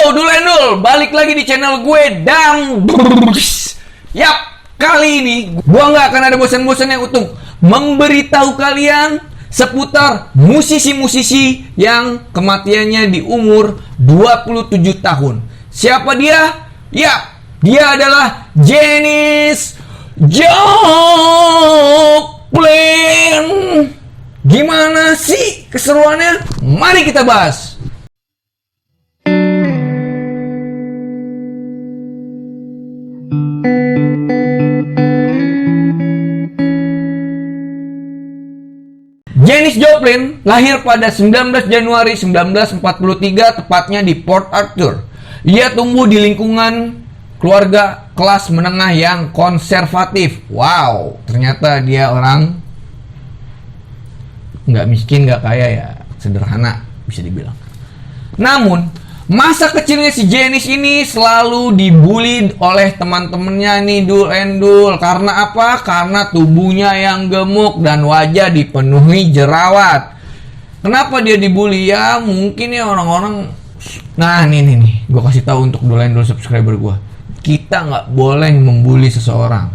Yo, Dul and Dul, balik lagi di channel gue dan yap, kali ini gue nggak akan ada bosan-bosannya untuk memberitahu kalian seputar musisi-musisi yang kematiannya di umur 27 tahun. Siapa dia? Yap, dia adalah Janis Joplin. Gimana sih keseruannya? Mari kita bahas. Janis Joplin lahir pada 19 Januari 1943, tepatnya di Port Arthur. Ia tumbuh di lingkungan keluarga kelas menengah yang konservatif. Wow, ternyata dia orang nggak miskin, nggak kaya ya, sederhana bisa dibilang. Namun, masa kecilnya si Janis ini selalu dibully oleh teman-temannya nih, Dul and Dul. Karena apa? Karena tubuhnya yang gemuk dan wajah dipenuhi jerawat. Kenapa dia dibully? Ya mungkin ya orang-orang. Nah nih, gue kasih tahu untuk Dul and Dul subscriber gue. Kita nggak boleh membuli seseorang.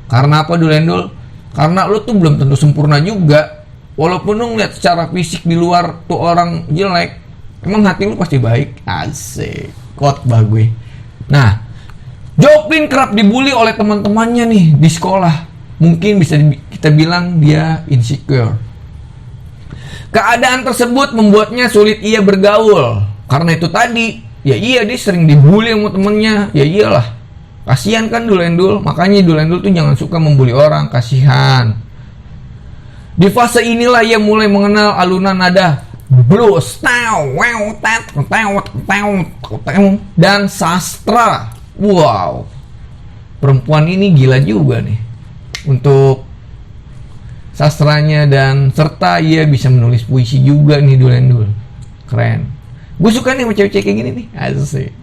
Karena apa, Dul and Dul? Karena lu tuh belum tentu sempurna juga. Walaupun lu ngeliat secara fisik di luar tuh orang jelek, emang hati lu pasti baik. Asik, khotbah gue. Nah, Joplin kerap dibully oleh teman-temannya nih di sekolah. Mungkin bisa kita bilang dia insecure. Keadaan tersebut membuatnya sulit ia bergaul. Karena itu tadi, ya iya dia sering dibully sama temennya. Ya iyalah, kasihan kan Dul and Dul. Makanya Dul and Dul tuh jangan suka membully orang, kasihan. Di fase inilah ia mulai mengenal alunan nada blues, dan sastra. Wow, perempuan ini gila juga nih untuk sastranya, dan serta ia bisa menulis puisi juga nih, Dul and Dul. Keren. Gue suka nih sama cewek-cewek kayak gini nih. Asik.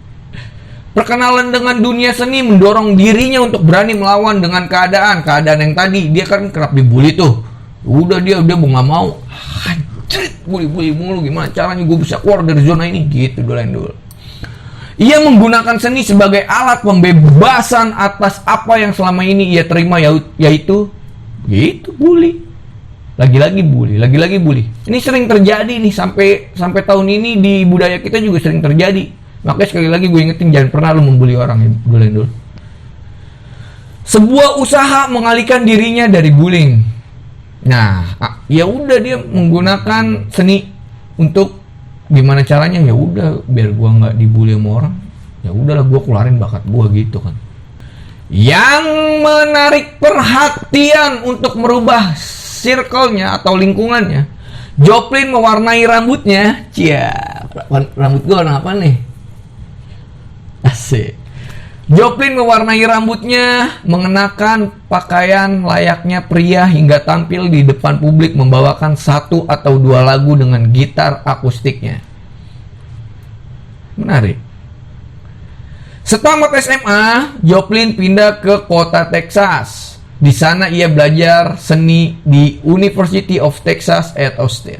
Perkenalan dengan dunia seni mendorong dirinya untuk berani melawan dengan keadaan yang tadi dia kan kerap dibully tuh. Udah mau nggak mau, anjrit, bully mulu, gimana caranya gue bisa keluar dari zona ini gitu, Dul and Dul. Ia menggunakan seni sebagai alat pembebasan atas apa yang selama ini ia terima, yaitu bully. Lagi-lagi bully. Ini sering terjadi nih sampai tahun ini di budaya kita juga sering terjadi. Makanya sekali lagi gue ingetin, jangan pernah lu membuli orang ya, Dul and Dul. Sebuah usaha mengalihkan dirinya dari bullying. Nah, ya udah dia menggunakan seni untuk gimana caranya, ya udah biar gua nggak dibully sama orang. Ya udahlah, gua keluarin bakat gua gitu kan. Yang menarik perhatian untuk merubah circle-nya atau lingkungannya, Joplin mewarnai rambutnya. Rambut gua warna apa nih? Asik. Joplin mewarnai rambutnya, mengenakan pakaian layaknya pria hingga tampil di depan publik membawakan 1 atau 2 lagu dengan gitar akustiknya. Menarik. Setamat SMA, Joplin pindah ke kota Texas. Di sana ia belajar seni di University of Texas at Austin.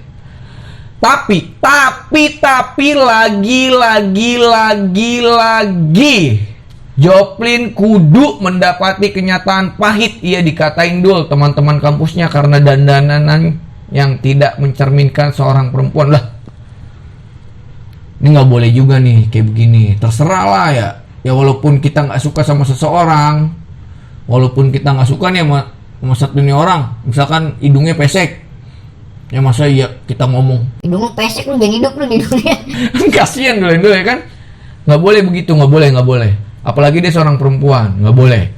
Tapi lagi Joplin kudu mendapati kenyataan pahit. Ia dikatain Dul teman-teman kampusnya karena dandanan yang tidak mencerminkan seorang perempuan. Lah, ini nggak boleh juga nih kayak begini. Terserah lah ya. Ya walaupun kita nggak suka sama seseorang, walaupun kita nggak suka nih sama satu ini orang, misalkan hidungnya pesek, ya masa iya kita ngomong hidungnya pesek, lu jangan hidup lu di dunia. Kasian Dul ya kan. Nggak boleh begitu, nggak boleh. Apalagi dia seorang perempuan, nggak boleh.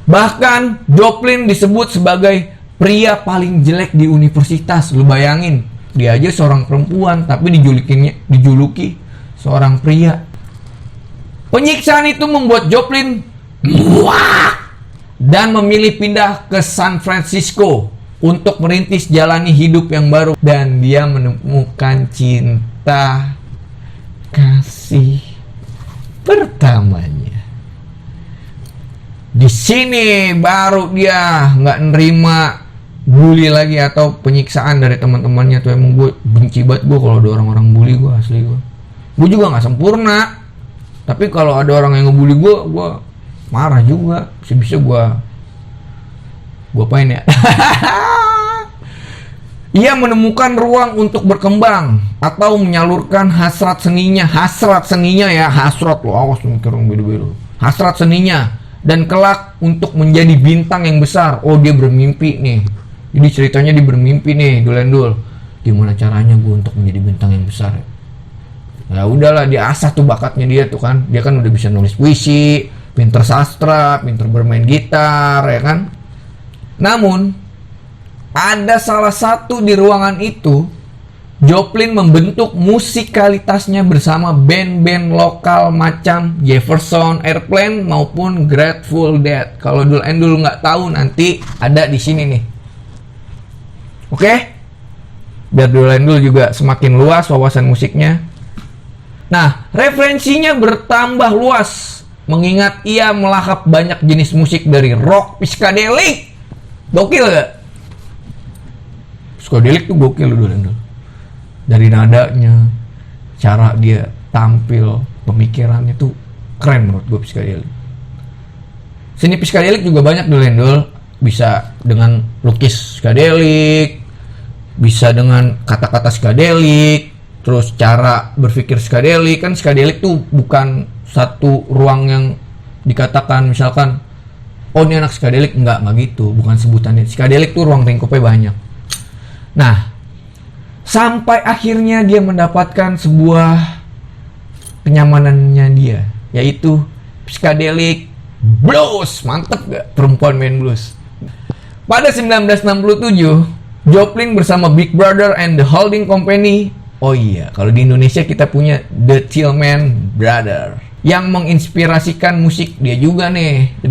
Bahkan Joplin disebut sebagai pria paling jelek di universitas. Lu bayangin, dia aja seorang perempuan tapi dijuluki seorang pria. Penyiksaan itu membuat Joplin muak dan memilih pindah ke San Francisco untuk merintis jalani hidup yang baru, dan dia menemukan cinta kasih pertamanya. Di sini baru dia nggak nerima bully lagi atau penyiksaan dari teman-temannya tuh. Emang gue benci banget gue kalau ada orang-orang bully gue, asli gue. Gue juga nggak sempurna, Tapi kalau ada orang yang ngebully gue marah juga. Bisa-bisa gue apain ya. Ia menemukan ruang untuk berkembang atau menyalurkan hasrat seninya ya, hasrat lo, awas mikir orang beda-beda. Hasrat seninya dan kelak untuk menjadi bintang yang besar. Oh, dia bermimpi nih. Jadi ceritanya dia bermimpi nih, Dul. Gimana caranya gue untuk menjadi bintang yang besar? Ya udahlah, dia asah tuh bakatnya dia tuh kan. Dia kan udah bisa nulis puisi, pinter sastra, pinter bermain gitar, ya kan? Namun ada salah satu di ruangan itu, Joplin membentuk musikalitasnya bersama band-band lokal macam Jefferson Airplane maupun Grateful Dead. Kalau Dul nggak tahu, nanti ada di sini nih. Oke? Biar Dul juga semakin luas wawasan musiknya. Nah, referensinya bertambah luas mengingat ia melahap banyak jenis musik dari rock, psychedelic. Gokil gak? Psychedelic tuh gokil Dul. Dari nadanya, cara dia tampil, pemikirannya tuh keren menurut gue psychedelic. Seni psychedelic juga banyak Dul. Bisa dengan lukis psychedelic, bisa dengan kata-kata psychedelic, terus cara berpikir psychedelic. Kan psychedelic tuh bukan satu ruang yang dikatakan misalkan, oh ini anak psychedelic, enggak gitu, bukan sebutannya. Psychedelic tuh ruang lingkupnya banyak. Nah, sampai akhirnya dia mendapatkan sebuah kenyamanannya dia, yaitu psychedelic blues. Mantep gak perempuan main blues? Pada 1967, Joplin bersama Big Brother and the Holding Company, oh iya, kalau di Indonesia kita punya The Tillman Brothers, yang menginspirasikan musik dia juga nih. The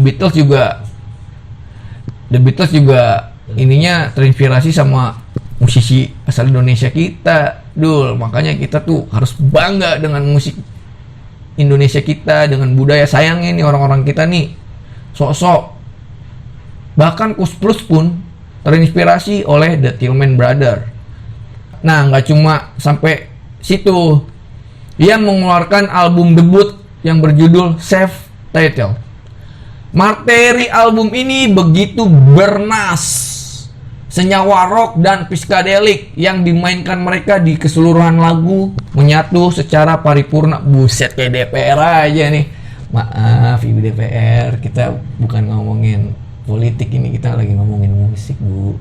Beatles juga ininya terinspirasi sama musisi asal Indonesia kita, Dul. Makanya kita tuh harus bangga dengan musik Indonesia kita, dengan budaya. Sayangnya nih orang-orang kita nih sok-sok. Bahkan Kus Plus pun terinspirasi oleh The Tillman Brothers. Nah, nggak cuma sampai situ. Ia mengeluarkan album debut yang berjudul Self Title. Materi album ini begitu bernas, senyawa rock dan psychedelic yang dimainkan mereka di keseluruhan lagu menyatu secara paripurna. Buset, kayak DPR aja nih. Maaf Ibu DPR, kita bukan ngomongin politik ini, kita lagi ngomongin musik, Bu.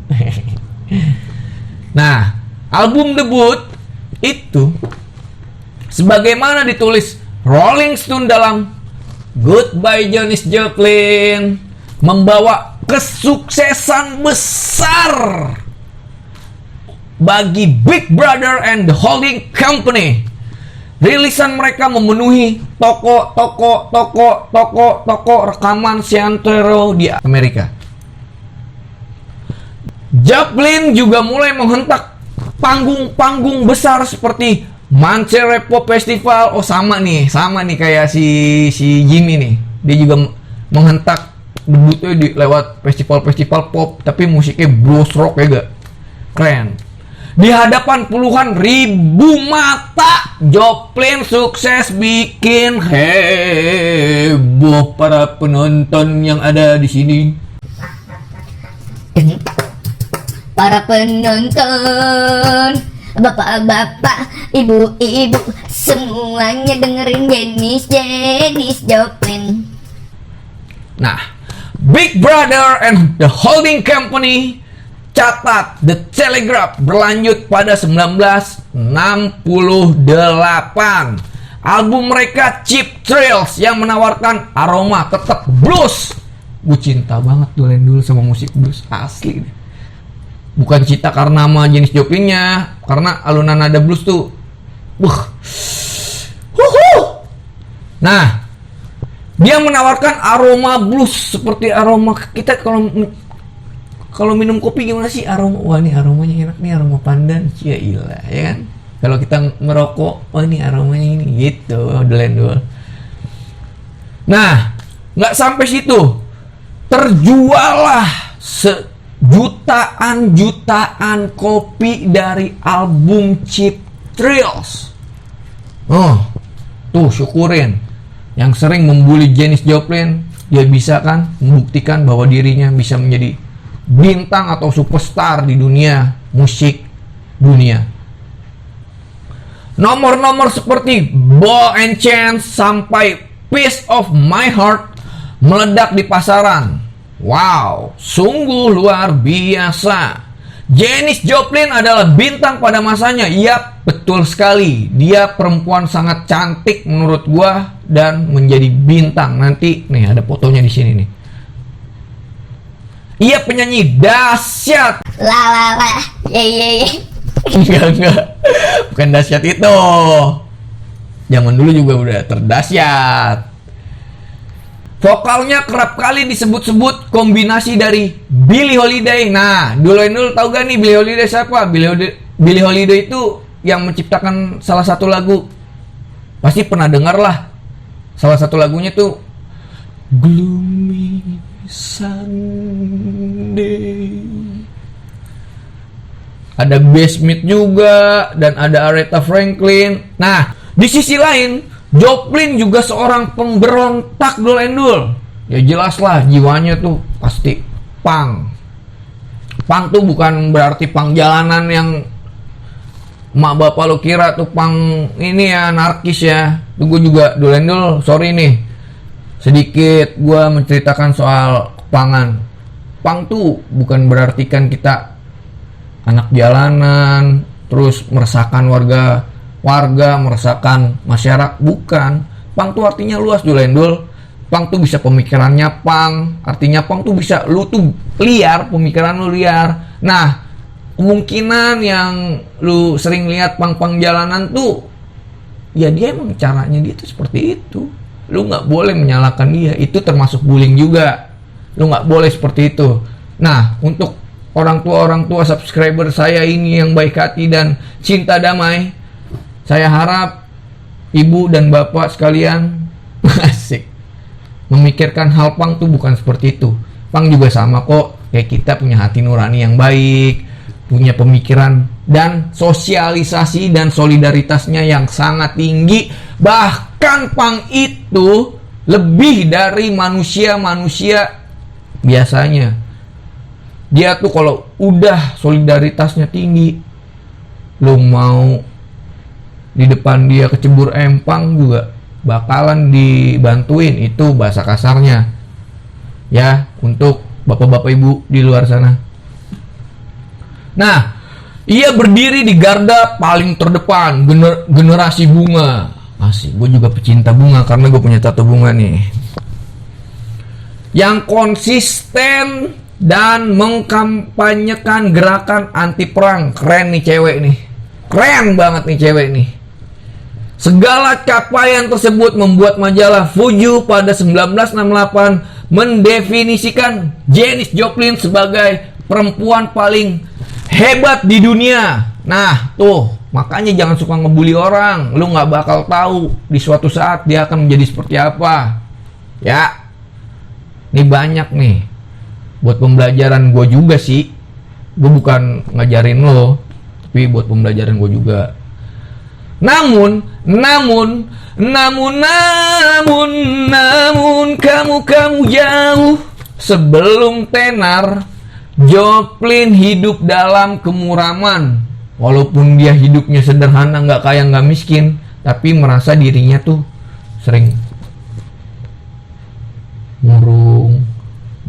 Nah, album debut itu sebagaimana ditulis Rolling Stone dalam Goodbye Janis Joplin, membawa kesuksesan besar bagi Big Brother and the Holding Company. Rilisan mereka memenuhi toko rekaman Seantero di Amerika. Joplin juga mulai menghentak panggung-panggung besar seperti Monterey Pop Festival. Oh, sama nih kayak si Jimmy nih. Dia juga menghentak debutnya lewat festival-festival pop, tapi musiknya blues rock ya gak? Keren. Di hadapan puluhan ribu mata, Joplin sukses bikin heboh para penonton yang ada di sini. Para penonton, bapak-bapak, ibu-ibu, semuanya dengerin Janis Joplin. Nah, Big Brother and the Holding Company, catat The Telegraph, berlanjut pada 1968. Album mereka Cheap Thrills yang menawarkan aroma tetap blues. Gue cinta banget dulu sama musik blues asli. Bukan cinta karena sama jenis Joplinnya, karena alunan nada blues tuh Nah, dia menawarkan aroma blues seperti aroma kita kalau minum kopi gimana sih aroma? Wah, ini aromanya enak nih, aroma pandan. Ya ilah, ya kan? Kalau kita merokok, oh ini aromanya ini gitu, Dul. Nah, nggak sampai situ. Terjualah jutaan kopi dari album Cheap Thrills. Oh, tuh syukurin. yang sering membuli Janis Joplin, dia bisa kan membuktikan bahwa dirinya bisa menjadi bintang atau superstar di dunia musik dunia. Nomor-nomor seperti Ball and Chain sampai Piece of My Heart meledak di pasaran. Wow, sungguh luar biasa. Janis Joplin adalah bintang pada masanya. Iya, betul sekali. Dia perempuan sangat cantik menurut gua dan menjadi bintang. Nanti nih ada fotonya di sini nih. Ia penyanyi dahsyat. La la la, ye. Enggak. Bukan dahsyat itu. Zaman dulu juga udah terdahsyat. Vokalnya kerap kali disebut-sebut kombinasi dari Billie Holiday. Nah, dulu tahu gak nih Billie Holiday siapa? Billie Holiday itu yang menciptakan salah satu lagu. Pasti pernah dengar lah. Salah satu lagunya tuh Gloomy Sunday. Ada Bessie Smith juga dan ada Aretha Franklin. Nah, di sisi lain Joplin juga seorang pemberontak dul. Ya jelas lah jiwanya tuh pasti punk. Punk tuh bukan berarti punk jalanan yang mak bapak lo kira tuh punk ini ya anarkis ya. Tuh gue juga dul, sorry nih. Sedikit gue menceritakan soal kepangan. Punk tuh bukan berarti kan kita anak jalanan terus meresahkan warga, meresahkan masyarakat. Bukan. Punk tuh artinya luas dul. Punk tuh bisa pemikirannya punk. Artinya punk tuh bisa lu tuh liar, pemikiran lu liar. Nah, kemungkinan yang lu sering lihat punk jalanan tuh ya dia emang caranya dia tuh seperti itu. Lu nggak boleh menyalahkan dia. Itu termasuk bullying juga. Lu nggak boleh seperti itu. Nah, untuk orang tua subscriber saya ini yang baik hati dan cinta damai, saya harap ibu dan bapak sekalian asik memikirkan hal punk tuh bukan seperti itu. Punk juga sama kok, kayak kita punya hati nurani yang baik, punya pemikiran dan sosialisasi dan solidaritasnya yang sangat tinggi. Bahkan punk itu lebih dari manusia biasanya. Dia tuh kalau udah solidaritasnya tinggi, lu mau di depan dia kecebur empang juga bakalan dibantuin. Itu bahasa kasarnya ya untuk bapak-bapak ibu di luar sana. Nah, ia berdiri di garda paling terdepan generasi bunga. Asik, gue juga pecinta bunga karena gue punya tato bunga nih. Yang konsisten dan mengkampanyekan gerakan anti perang. Keren nih cewek nih. Keren banget nih cewek nih. Segala capaian tersebut membuat majalah Fuju pada 1968 mendefinisikan Janis Joplin sebagai perempuan paling hebat di dunia. Nah, tuh, makanya jangan suka ngebully orang. Lu nggak bakal tahu di suatu saat dia akan menjadi seperti apa. Ya, ini banyak nih. Buat pembelajaran gue juga sih. Gue bukan ngajarin lo, tapi buat pembelajaran gue juga. Namun kamu jauh sebelum tenar. Joplin hidup dalam kemuraman. Walaupun dia hidupnya sederhana, nggak kaya, nggak miskin, tapi merasa dirinya tuh sering murung,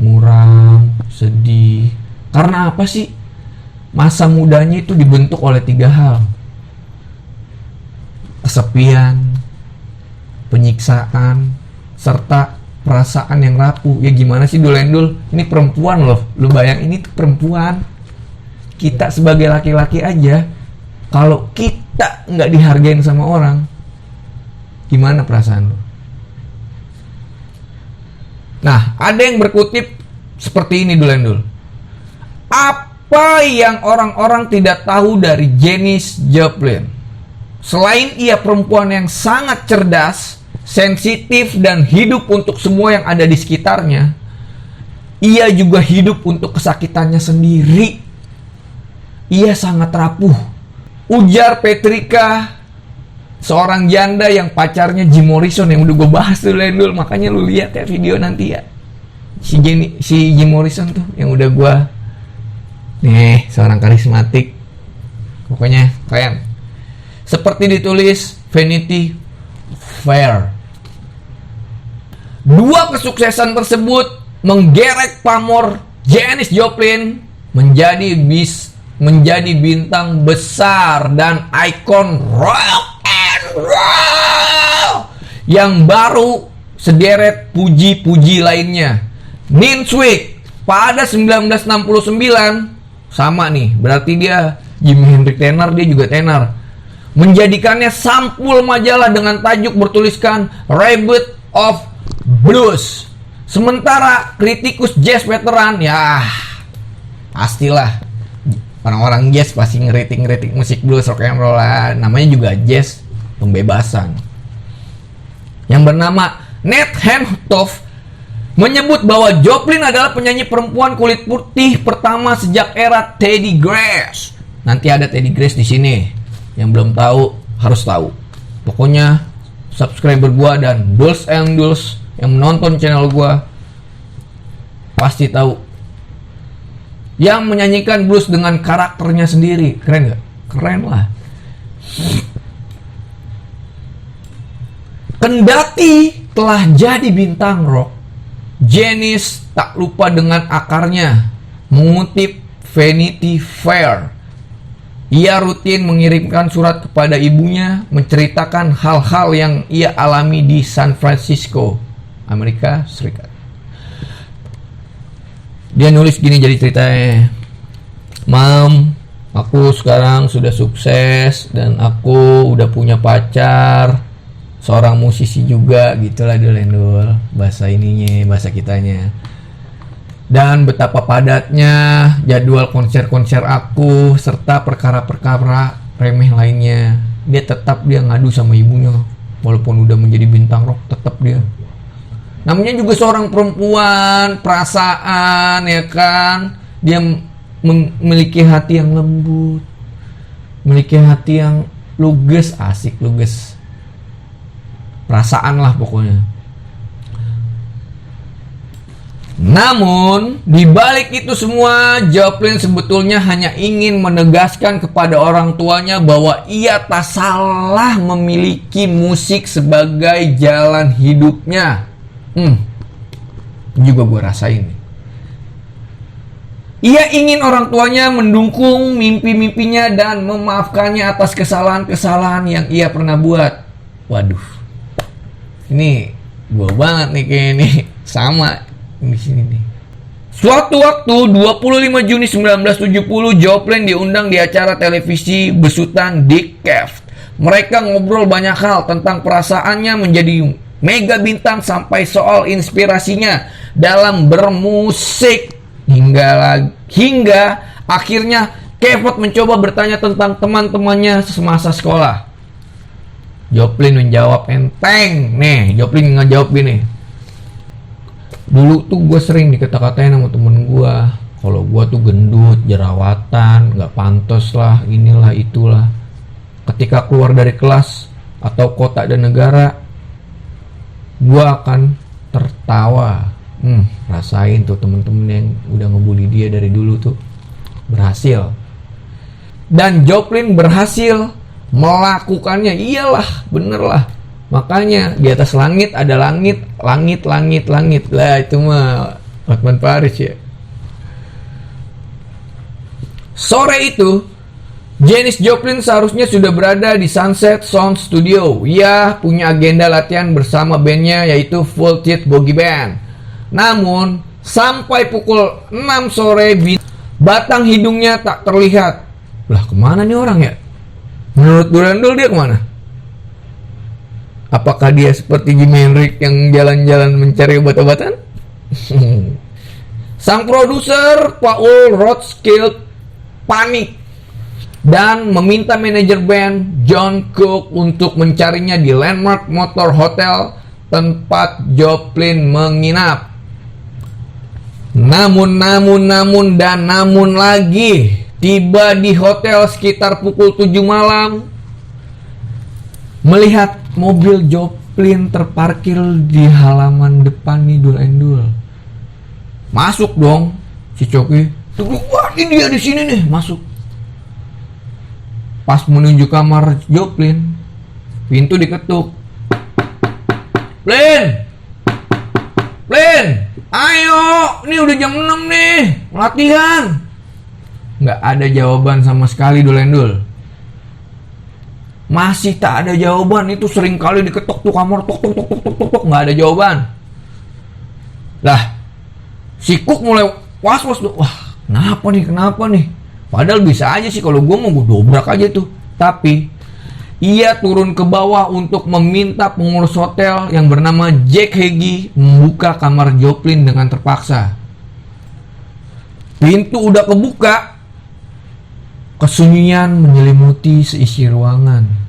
muram, sedih. Karena apa sih? Masa mudanya itu dibentuk oleh 3 hal. Kesepian, penyiksaan, serta perasaan yang rapuh. Ya gimana sih Dul? Ini perempuan loh. Lu bayang ini tuh perempuan. Kita sebagai laki-laki aja, kalau kita nggak dihargain sama orang, gimana perasaan lu? Nah, ada yang berkutip seperti ini Dul. Apa yang orang-orang tidak tahu dari Janis Joplin? Selain ia perempuan yang sangat cerdas, sensitif, dan hidup untuk semua yang ada di sekitarnya, ia juga hidup untuk kesakitannya sendiri. Ia sangat rapuh. Ujar Petrika seorang janda yang pacarnya Jim Morrison yang udah gue bahas tuh Lendul. Makanya lu lihat ya video nanti ya. Si Jim Morrison tuh yang udah gue nih, seorang karismatik. Pokoknya keren. Seperti ditulis Vanity Fair. Dua kesuksesan tersebut menggerek pamor Janis Joplin menjadi bintang besar dan ikon rock and roll yang baru sederet puji-puji lainnya. Newsweek pada 1969 sama nih, berarti dia Jimi Hendrix tenor, dia juga tenor, menjadikannya sampul majalah dengan tajuk bertuliskan Rebirth of Blues. Sementara kritikus jazz veteran, ya pastilah orang-orang jazz pasti ngeritik musik blues, rock and roll lah. Namanya juga jazz pembebasan. Yang bernama Nat Hentoff menyebut bahwa Joplin adalah penyanyi perempuan kulit putih pertama sejak era Teddy Grace. Nanti ada Teddy Grace di sini. Yang belum tahu harus tahu. Pokoknya subscriber gua dan Dulce and Dulce yang menonton channel gua pasti tahu. Yang menyanyikan blues dengan karakternya sendiri. Keren gak? Keren lah. Kendati telah jadi bintang rock, Janis tak lupa dengan akarnya. Mengutip Vanity Fair, ia rutin mengirimkan surat kepada ibunya menceritakan hal-hal yang ia alami di San Francisco, Amerika Serikat. Dia nulis gini jadi ceritanya. Mam, aku sekarang sudah sukses dan aku udah punya pacar, seorang musisi juga, gitulah Dul, bahasa ininya, bahasa kitanya. Dan betapa padatnya jadwal konser-konser aku serta perkara-perkara remeh lainnya. Dia ngadu sama ibunya, walaupun udah menjadi bintang rock, tetap dia. Namanya juga seorang perempuan, perasaan, ya kan. Dia memiliki hati yang lembut, memiliki hati yang luges, asik luges. Perasaan lah pokoknya. Namun, di balik itu semua, Joplin sebetulnya hanya ingin menegaskan kepada orang tuanya bahwa ia tak salah memiliki musik sebagai jalan hidupnya. Juga gue rasain. Ia ingin orang tuanya mendukung mimpi-mimpinya dan memaafkannya atas kesalahan-kesalahan yang ia pernah buat. Waduh, ini gue banget nih kayak ini. Sama di sini nih. Suatu waktu 25 Juni 1970, Joplin diundang di acara televisi besutan Dick Cave. Mereka ngobrol banyak hal tentang perasaannya menjadi mega bintang sampai soal inspirasinya dalam bermusik hingga akhirnya Cave mencoba bertanya tentang teman-temannya semasa sekolah. Joplin menjawab enteng. Nih, Joplin ngejawab gini. Dulu tuh gue sering dikata-katain sama temen gue, kalau gue tuh gendut, jerawatan, gak pantas lah, inilah itulah. Ketika keluar dari kelas atau kota dan negara, gue akan tertawa. Rasain tuh temen-temen yang udah ngebully dia dari dulu tuh berhasil. Dan Joplin berhasil melakukannya. Iyalah, bener lah. Makanya di atas langit ada langit. Lah itu mah Hotman Paris ya. Sore itu Janis Joplin seharusnya sudah berada di Sunset Sound Studio. Ia punya agenda latihan bersama bandnya yaitu Full Teeth Boogie Band. Namun sampai pukul 6 sore batang hidungnya tak terlihat. Lah kemana nih orang ya? Menurut Durandul dia kemana? Apakah dia seperti Jimi Hendrix yang jalan-jalan mencari obat-obatan? Sang produser Paul Rothschild panik dan meminta manajer band John Cook untuk mencarinya di Landmark Motor Hotel tempat Joplin menginap. Namun lagi, tiba di hotel sekitar pukul 7 malam. melihat mobil Joplin terparkir di halaman depan nih Dul Endul. Masuk dong si Coki. Tunggu, wah ini dia di sini nih, masuk. Pas menuju kamar Joplin, pintu diketuk. Plin, ayo, ini udah jam 6 nih, latihan. Nggak ada jawaban sama sekali Dul Endul. Masih tak ada jawaban, itu sering kali diketok tuh kamar, tok, nggak ada jawaban. Lah, si Cook mulai was-was tuh, wah kenapa nih? Padahal bisa aja sih kalau gue mau gue dobrak aja tuh. Tapi ia turun ke bawah untuk meminta pengurus hotel yang bernama Jack Heggie membuka kamar Joplin dengan terpaksa. Pintu udah kebuka, kesunyian menyelimuti seisi ruangan.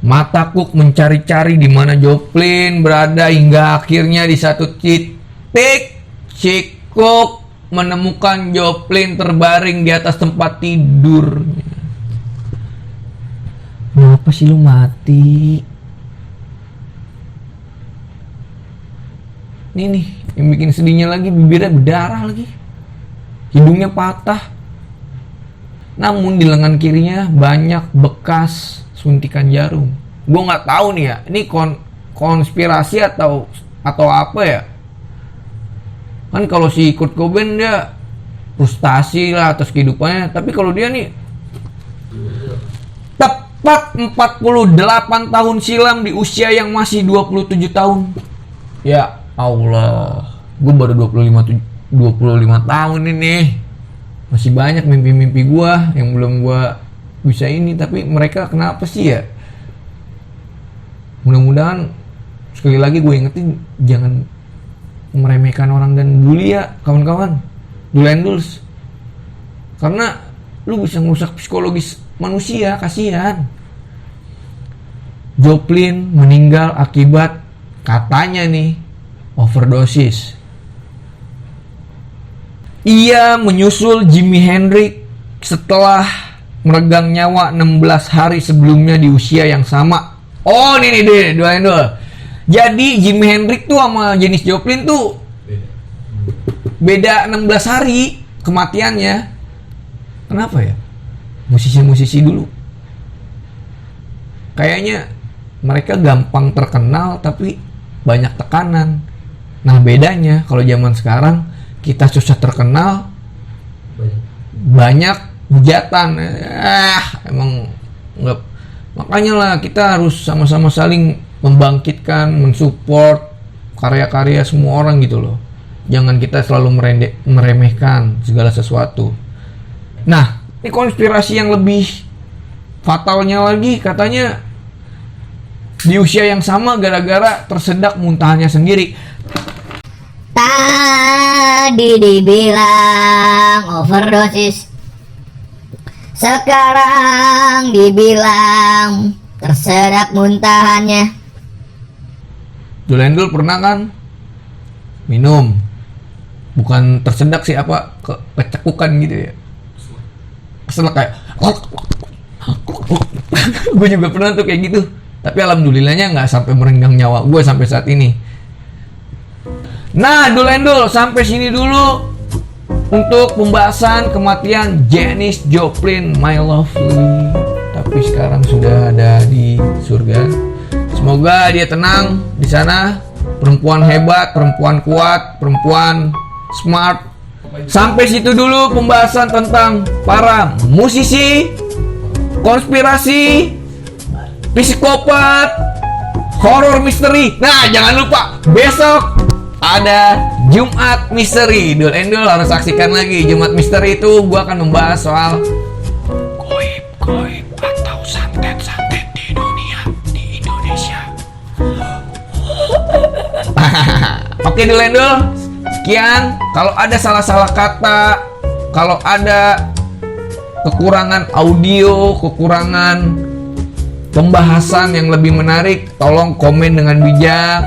Mata Cook mencari-cari di mana Joplin berada hingga akhirnya di satu titik si Cook menemukan Joplin terbaring di atas tempat tidurnya. Kenapa sih lu mati? Ini nih, yang bikin sedihnya lagi, bibirnya berdarah lagi. Hidungnya patah. Namun di lengan kirinya banyak bekas suntikan jarum. Gue nggak tahu nih ya, ini konspirasi atau apa ya? Kan kalau si Kurt Cobain dia frustasi lah atas kehidupannya, tapi kalau dia nih tepat 48 tahun silam di usia yang masih 27 tahun. Ya Allah, gue baru 25 tahun ini. Masih banyak mimpi-mimpi gue yang belum gue bisa ini, tapi mereka kenapa sih ya? Mudah-mudahan sekali lagi gue ingetin, jangan meremehkan orang dan bully ya kawan-kawan, Dul Enduls. Karena lu bisa merusak psikologis manusia, kasihan. Joplin meninggal akibat katanya nih overdosis. Ia menyusul Jimi Hendrix setelah meregang nyawa 16 hari sebelumnya di usia yang sama. Oh ini nih Dul Endul. Jadi Jimi Hendrix tuh sama Janis Joplin tuh beda 16 hari kematiannya. Kenapa ya? Musisi-musisi dulu kayaknya mereka gampang terkenal tapi banyak tekanan. Nah bedanya kalau zaman sekarang kita susah terkenal, banyak hujatan. Emang nggak, makanya lah kita harus sama-sama saling membangkitkan, mensupport karya-karya semua orang gitu loh. Jangan kita selalu meremehkan segala sesuatu. Nah, ini konspirasi yang lebih fatalnya lagi, katanya di usia yang sama gara-gara tersedak muntahannya sendiri. Tadi dibilang overdosis, sekarang dibilang tersedak muntahannya. Dul Endul pernah kan minum, bukan tersedak sih, apa kecekukan gitu ya, keselak kayak gue juga pernah tuh kayak gitu, tapi alhamdulillahnya nggak sampai merenggang nyawa gue sampai saat ini. Nah Dul Endul, sampai sini dulu untuk pembahasan kematian Janis Joplin, my lovely. Tapi sekarang sudah ada di surga. Semoga dia tenang di sana. Perempuan hebat, perempuan kuat, perempuan smart. Sampai situ dulu pembahasan tentang para musisi, konspirasi, psikopat, horror misteri. Nah, jangan lupa besok ada Jumat Misteri. Dul Endul harus saksikan lagi Jumat Misteri. Itu gua akan membahas soal goib atau santet-santet di Indonesia. Oke Dul Endul, sekian. Kalau ada salah-salah kata, kalau ada kekurangan audio, kekurangan pembahasan yang lebih menarik, tolong komen dengan bijak,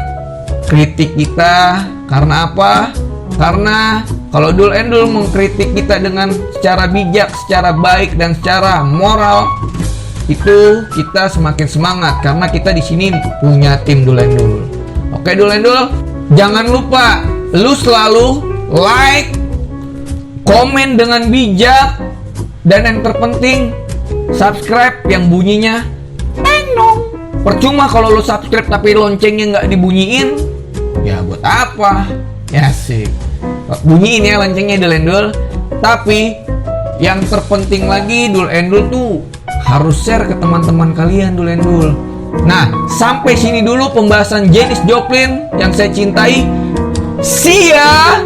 kritik kita. Karena apa? Karena kalau Dul Endul mengkritik kita dengan secara bijak, secara baik, dan secara moral, itu kita semakin semangat karena kita di sini punya tim Dulendul. Oke Dulendul, jangan lupa lu selalu like, komen dengan bijak, dan yang terpenting subscribe yang bunyinya dong. Percuma kalau lu subscribe tapi loncengnya nggak dibunyiin, ya buat apa? Ya sih, bunyiin ya loncengnya Dulendul. Tapi yang terpenting lagi Dulendul tuh harus share ke teman-teman kalian Dulendul. Nah, sampai sini dulu pembahasan Janis Joplin yang saya cintai. See ya!